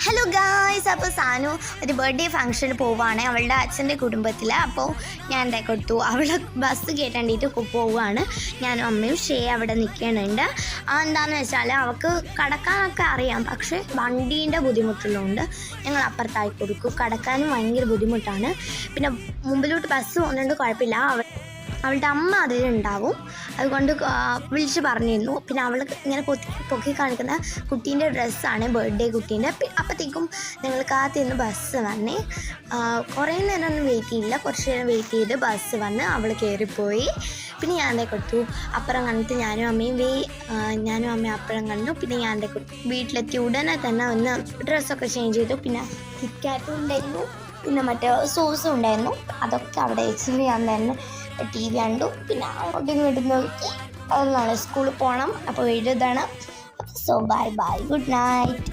Hello guys, അപ്പോൾ സാനു ഒരു birthday ഫംഗ്ഷന് പോവുകയാണ് അവളുടെ അച്ഛൻ്റെ കുടുംബത്തിൽ. അപ്പോൾ ഞാൻ എന്താ കൊടുത്തു, അവൾ ബസ് കയറ്റാണ്ടിട്ട് പോവുകയാണ്. ഞാനും അമ്മയും അവിടെ നിൽക്കുന്നുണ്ട്. എന്താണെന്ന് വെച്ചാൽ അവൾക്ക് കടക്കാനൊക്കെ അറിയാം, പക്ഷേ വണ്ടീൻ്റെ ബുദ്ധിമുട്ടുള്ളതുകൊണ്ട് ഞങ്ങൾ അപ്പുറത്തായി കൊടുക്കും. കടക്കാനും ഭയങ്കര ബുദ്ധിമുട്ടാണ്. പിന്നെ മുമ്പിലോട്ട് ബസ് പോകുന്നുണ്ട്, കുഴപ്പമില്ല. അവളുടെ അമ്മ അതിലുണ്ടാവും, അതുകൊണ്ട് വിളിച്ച് പറഞ്ഞിരുന്നു. പിന്നെ അവൾ ഇങ്ങനെ പൊക്കി കാണിക്കുന്ന കുട്ടീൻ്റെ ഡ്രസ്സാണ്, ബർത്ത്ഡേ കുട്ടീൻ്റെ. അപ്പോഴത്തേക്കും ഞങ്ങൾ കാത്തിരുന്ന് ബസ് വന്നേ. കുറേ നേരം ഒന്നും വെയിറ്റ് ചെയ്യില്ല, കുറച്ച് നേരം വെയിറ്റ് ചെയ്ത് ബസ് വന്ന് അവൾ കയറിപ്പോയി. പിന്നെ ഞാൻ എന്താ കൊടുത്തു, അപ്പുറം കണ്ടിട്ട് ഞാനും അമ്മയും അപ്പുറം കണ്ടു. പിന്നെ ഞാൻ എന്താ കൊടുത്തു, വീട്ടിലെത്തി ഉടനെ തന്നെ ഒന്ന് ഡ്രസ്സൊക്കെ ചേഞ്ച് ചെയ്തു. പിന്നെ കിറ്റ്കാറ്റും ഉണ്ടായിരുന്നു, പിന്നെ മറ്റേ സോസും ഉണ്ടായിരുന്നു. അതൊക്കെ അവിടെ വെച്ചിട്ട് ഞാൻ തന്നെ TV കണ്ടു. പിന്നെ അങ്ങോട്ടും ഇങ്ങോട്ടും നോക്കി. അത് നാളെ സ്കൂളിൽ പോകണം, അപ്പോൾ എഴുതണം. So bye bye, good night.